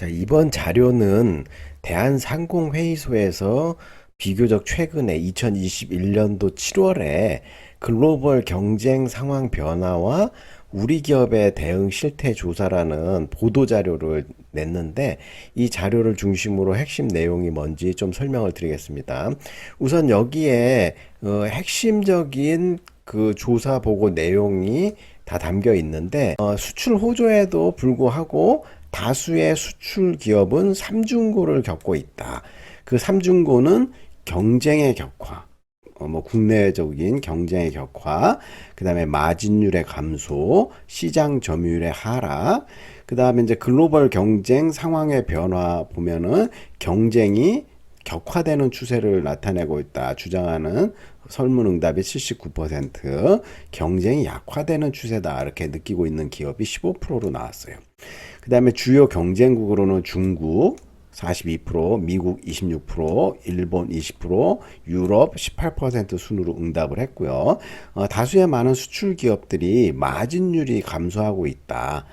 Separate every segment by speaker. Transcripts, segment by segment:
Speaker 1: 자, 이번 자료는 대한상공회의소에서 비교적 최근에 2021년도 7월에 글로벌 경쟁 상황 변화와 우리 기업의 대응 실태 조사라는 보도 자료를 냈는데, 이 자료를 중심으로 핵심 내용이 뭔지 좀 설명을 드리겠습니다. 우선 여기에 핵심적인 그 조사 보고 내용이 다 담겨 있는데, 수출 호조에도 불구하고 다수의 수출 기업은 삼중고를 겪고 있다. 그 삼중고는 경쟁의 격화, 국내적인 경쟁의 격화, 그 다음에 마진율의 감소, 시장 점유율의 하락, 그 다음에 이제 글로벌 경쟁 상황의 변화 보면은 경쟁이 격화되는 추세를 나타내고 있다 주장하는 설문응답이 79%, 경쟁이 약화되는 추세다 이렇게 느끼고 있는 기업이 15%로 나왔어요. 그 다음에 주요 경쟁국으로는 중국 42%, 미국 26%, 일본 20%, 유럽 18% 순으로 응답을 했고요. 다수의 많은 수출 기업들이 마진율이 감소하고 있다.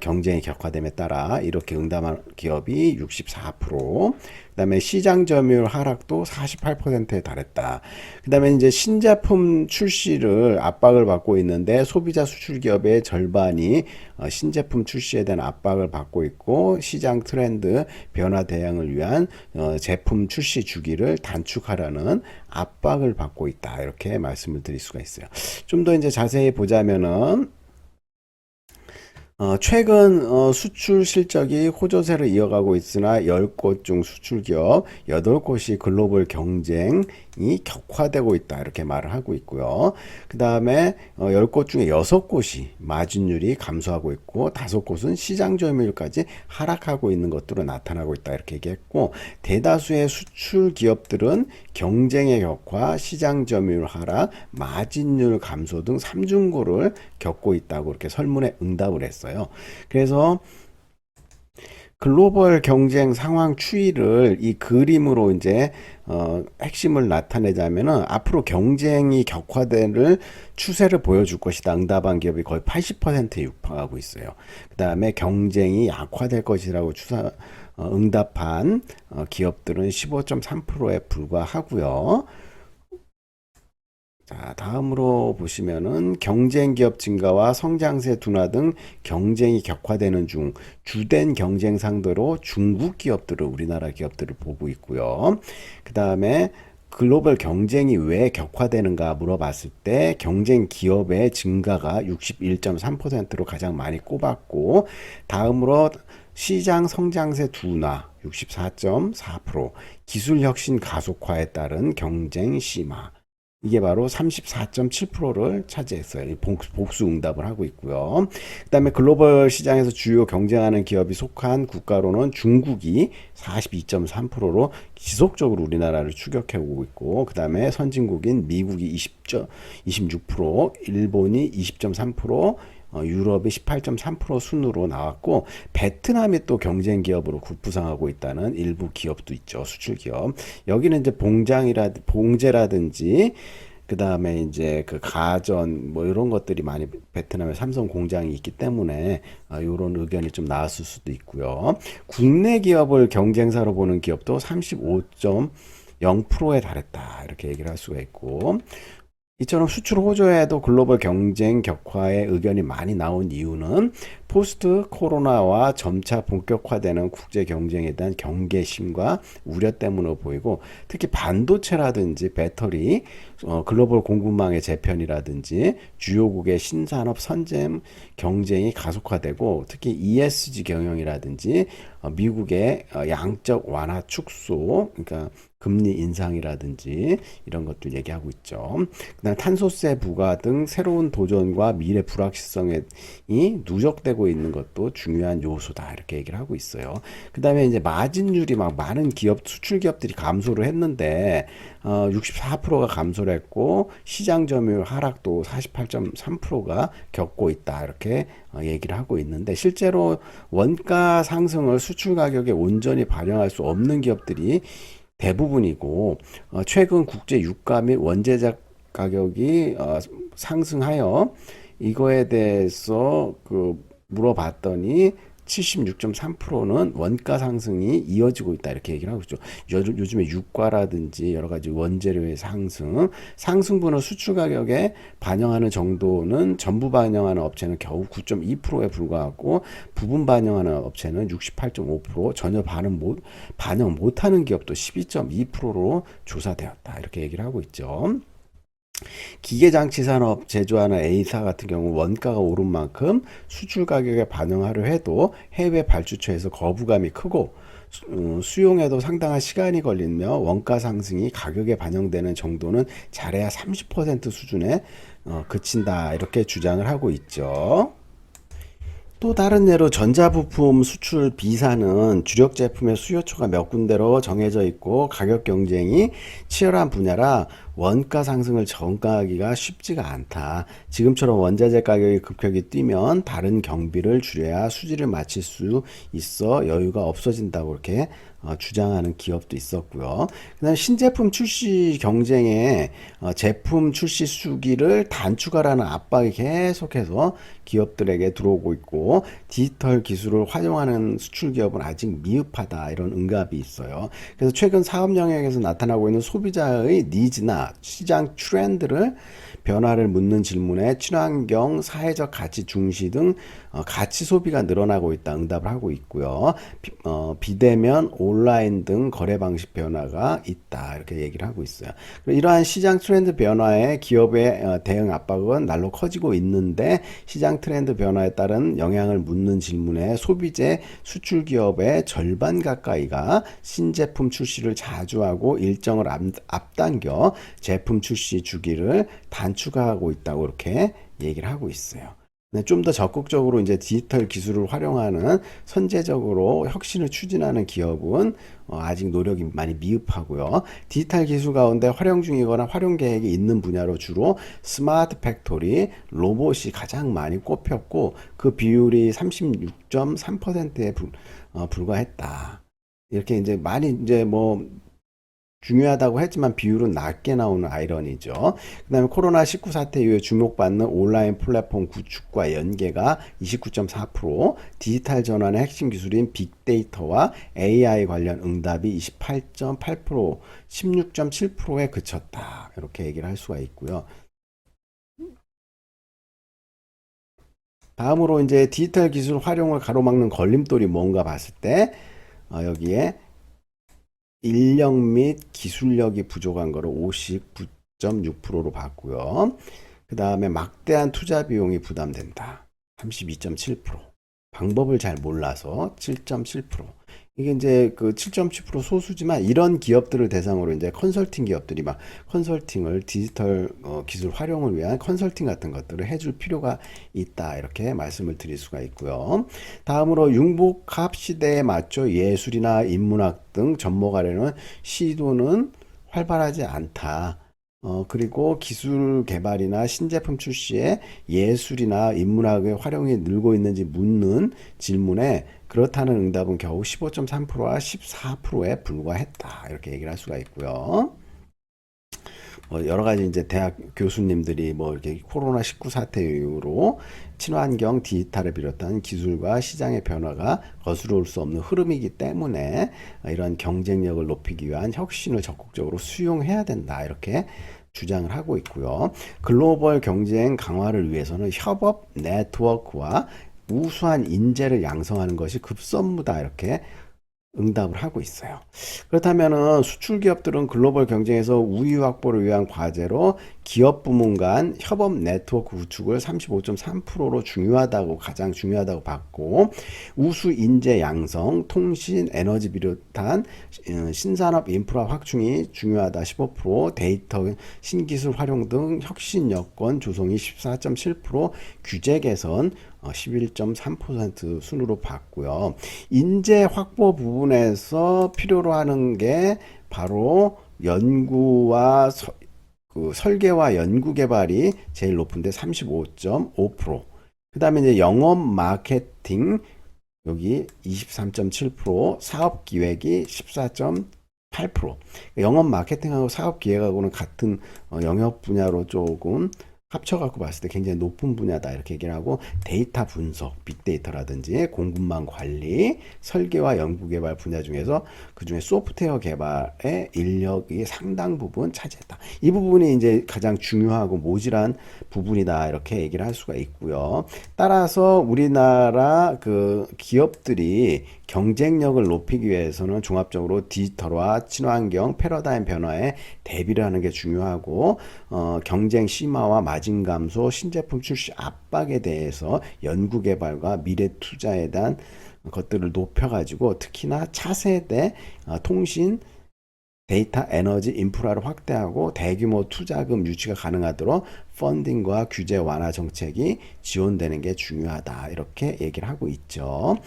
Speaker 1: 경쟁이 격화됨에 따라 이렇게 응답한 기업이 64%, 그다음에 시장 점유율 하락도 48%에 달했다. 그다음에 이제 신제품 출시를 압박을 받고 있는데 소비자 수출 기업의 절반이 신제품 출시에 대한 압박을 받고 있고, 시장 트렌드 변화 대응을 위한 제품 출시 주기를 단축하라는 압박을 받고 있다. 이렇게 말씀을 드릴 수가 있어요. 좀 더 이제 자세히 보자면은 최근 수출 실적이 호조세를 이어가고 있으나 10곳 중 수출 기업 8곳이 글로벌 경쟁이 격화되고 있다 이렇게 말을 하고 있고요. 그 다음에 10곳 중에 6곳이 마진율이 감소하고 있고 5곳은 시장 점유율까지 하락하고 있는 것으로 나타나고 있다 이렇게 얘기했고, 대다수의 수출 기업들은 경쟁의 격화, 시장 점유율 하락, 마진율 감소 등 삼중고를 겪고 있다고 이렇게 설문에 응답을 했어요. 그래서 글로벌 경쟁 상황 추이를 이 그림으로 이제 핵심을 나타내자면은 앞으로 경쟁이 격화될 추세를 보여줄 것이다. 응답한 기업이 거의 80%에 육박하고 있어요. 그 다음에 경쟁이 약화될 것이라고 응답한 기업들은 15.3%에 불과하고요. 자, 다음으로 보시면은 경쟁 기업 증가와 성장세 둔화 등 경쟁이 격화되는 중 주된 경쟁 상대로 중국 기업들을, 우리나라 기업들을 보고 있고요. 그 다음에 글로벌 경쟁이 왜 격화되는가 물어봤을 때 경쟁 기업의 증가가 61.3%로 가장 많이 꼽았고, 다음으로 시장 성장세 둔화 64.4%, 기술 혁신 가속화에 따른 경쟁 심화, 이게 바로 34.7%를 차지했어요. 복수 응답을 하고 있고요. 그다음에 글로벌 시장에서 주요 경쟁하는 기업이 속한 국가로는 중국이 42.3%로 지속적으로 우리나라를 추격해 오고 있고, 그다음에 선진국인 미국이 26%, 일본이 20.3%, 유럽이 18.3% 순으로 나왔고, 베트남이 또 경쟁 기업으로 급부상하고 있다는 일부 기업도 있죠. 수출 기업. 여기는 이제 봉제라든지 그 다음에 이제 그 가전 뭐 이런 것들이 많이 베트남에 삼성 공장이 있기 때문에 이런 의견이 좀 나왔을 수도 있고요. 국내 기업을 경쟁사로 보는 기업도 35.0%에 달했다 이렇게 얘기를 할 수가 있고, 이처럼 수출 호조에도 글로벌 경쟁 격화의 의견이 많이 나온 이유는 포스트 코로나와 점차 본격화되는 국제 경쟁에 대한 경계심과 우려 때문으로 보이고, 특히 반도체라든지 배터리, 글로벌 공급망의 재편이라든지 주요국의 신산업 선점 경쟁이 가속화되고, 특히 ESG 경영이라든지 미국의 양적 완화 축소, 그러니까 금리 인상이라든지 이런 것들 얘기하고 있죠. 그다음 탄소세 부과 등 새로운 도전과 미래 불확실성이 누적되고 있는 것도 중요한 요소다 이렇게 얘기를 하고 있어요. 그다음에 이제 마진율이 막 많은 기업 수출 기업들이 감소를 했는데 64%가 감소를 했고, 시장 점유율 하락도 48.3%가 겪고 있다 이렇게 얘기를 하고 있는데, 실제로 원가 상승을 수출 가격에 온전히 반영할 수 없는 기업들이 대부분이고, 최근 국제 유가 및 원재재 가격이 상승하여 이거에 대해서 그 물어봤더니 76.3%는 원가 상승이 이어지고 있다 이렇게 얘기를 하고 있죠. 요즘에 유가라든지 여러 가지 원재료의 상승분을 수출 가격에 반영하는 정도는 전부 반영하는 업체는 겨우 9.2%에 불과하고 부분 반영하는 업체는 68.5%, 전혀 반영 못하는 기업도 12.2%로 조사되었다 이렇게 얘기를 하고 있죠. 기계장치 산업 제조하는 A사 같은 경우 원가가 오른 만큼 수출 가격에 반영하려 해도 해외 발주처에서 거부감이 크고 수용에도 상당한 시간이 걸리며 원가 상승이 가격에 반영되는 정도는 잘해야 30% 수준에 그친다 이렇게 주장을 하고 있죠. 또 다른 예로 전자부품 수출 B사는 주력 제품의 수요처가 몇 군데로 정해져 있고 가격 경쟁이 치열한 분야라 원가 상승을 전가하기가 쉽지가 않다. 지금처럼 원자재 가격이 급격히 뛰면 다른 경비를 줄여야 수지를 맞출 수 있어 여유가 없어진다고 이렇게 주장하는 기업도 있었고요. 그다음 신제품 출시 경쟁에 제품 출시 수기를 단축하라는 압박이 계속해서 기업들에게 들어오고 있고 디지털 기술을 활용하는 수출 기업은 아직 미흡하다 이런 응답이 있어요. 그래서 최근 사업 영역에서 나타나고 있는 소비자의 니즈나 시장 트렌드를 변화를 묻는 질문에 친환경, 사회적 가치 중시 등 가치 소비가 늘어나고 있다 응답을 하고 있고요. 비대면, 온라인 등 거래 방식 변화가 있다 이렇게 얘기를 하고 있어요. 이러한 시장 트렌드 변화에 기업의 대응 압박은 날로 커지고 있는데 시장 트렌드 변화에 따른 영향을 묻는 질문에 소비재 수출 기업의 절반 가까이가 신제품 출시를 자주 하고 일정을 앞당겨 제품 출시 주기를 단축하고 있다고 이렇게 얘기를 하고 있어요. 좀 더 적극적으로 이제 디지털 기술을 활용하는 선제적으로 혁신을 추진하는 기업은 아직 노력이 많이 미흡하고요. 디지털 기술 가운데 활용 중이거나 활용 계획이 있는 분야로 주로 스마트 팩토리, 로봇이 가장 많이 꼽혔고 그 비율이 36.3%에 불과했다. 이렇게 이제 많이 이제 뭐 중요하다고 했지만 비율은 낮게 나오는 아이러니죠. 그 다음에 코로나19 사태 이후에 주목받는 온라인 플랫폼 구축과 연계가 29.4%, 디지털 전환의 핵심 기술인 빅데이터와 AI 관련 응답이 28.8%, 16.7%에 그쳤다. 이렇게 얘기를 할 수가 있고요. 다음으로 이제 디지털 기술 활용을 가로막는 걸림돌이 뭔가 봤을 때 여기에 인력 및 기술력이 부족한 거를 59.6%로 봤고요. 그 다음에 막대한 투자 비용이 부담된다. 32.7%. 방법을 잘 몰라서 7.7%. 이게 이제 그 7.7% 소수지만 이런 기업들을 대상으로 이제 컨설팅 기업들이 막 컨설팅을 디지털 기술 활용을 위한 컨설팅 같은 것들을 해줄 필요가 있다. 이렇게 말씀을 드릴 수가 있고요. 다음으로 융복합 시대에 맞춰 예술이나 인문학 등 접목하려는 시도는 활발하지 않다. 그리고 기술 개발이나 신제품 출시에 예술이나 인문학의 활용이 늘고 있는지 묻는 질문에 그렇다는 응답은 겨우 15.3%와 14%에 불과했다. 이렇게 얘기를 할 수가 있고요. 여러 가지 이제 대학 교수님들이 뭐 이렇게 코로나19 사태 이후로 친환경 디지털을 비롯한 기술과 시장의 변화가 거스러울 수 없는 흐름이기 때문에 이런 경쟁력을 높이기 위한 혁신을 적극적으로 수용해야 된다. 이렇게 주장을 하고 있고요. 글로벌 경쟁 강화를 위해서는 협업 네트워크와 우수한 인재를 양성하는 것이 급선무다. 이렇게 응답을 하고 있어요. 그렇다면은 수출 기업들은 글로벌 경쟁에서 우위 확보를 위한 과제로 기업 부문 간 협업 네트워크 구축을 35.3%로 가장 중요하다고 봤고 우수 인재 양성, 통신, 에너지 비롯한 신산업 인프라 확충이 중요하다 15%, 데이터 신기술 활용 등 혁신 여건 조성이 14.7%, 규제 개선 11.3% 순으로 봤고요. 인재 확보 부분에서 필요로 하는 게 바로 연구와 설계와 연구 개발이 제일 높은데 35.5%. 그 다음에 이제 영업 마케팅 여기 23.7%, 사업 기획이 14.8%. 영업 마케팅하고 사업 기획하고는 같은 영역 분야로 조금 합쳐갖고 봤을 때 굉장히 높은 분야다 이렇게 얘기를 하고, 데이터 분석, 빅데이터라든지 공급망 관리, 설계와 연구개발 분야 중에서 그중에 소프트웨어 개발의 인력이 상당 부분 차지했다. 이 부분이 이제 가장 중요하고 모질한 부분이다 이렇게 얘기를 할 수가 있고요. 따라서 우리나라 그 기업들이 경쟁력을 높이기 위해서는 종합적으로 디지털화, 친환경, 패러다임 변화에 대비를 하는 게 중요하고, 경쟁 심화와 마진 감소, 신제품 출시 압박에 대해서 연구개발과 미래 투자에 대한 것들을 높여가지고, 특히나 차세대 통신, 데이터, 에너지, 인프라를 확대하고 대규모 투자금 유치가 가능하도록 펀딩과 규제 완화 정책이 지원되는 게 중요하다 이렇게 얘기를 하고 있죠.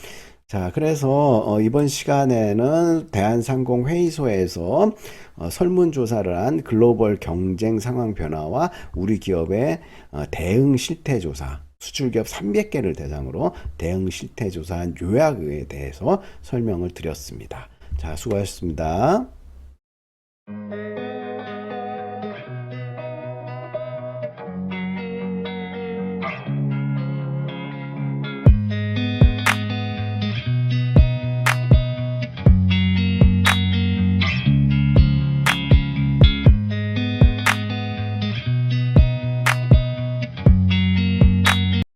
Speaker 1: 자, 그래서 이번 시간에는 대한상공회의소에서 설문조사를 한 글로벌 경쟁 상황 변화와 우리 기업의 대응 실태 조사, 수출기업 300개를 대상으로 대응 실태 조사한 요약에 대해서 설명을 드렸습니다. 자, 수고하셨습니다.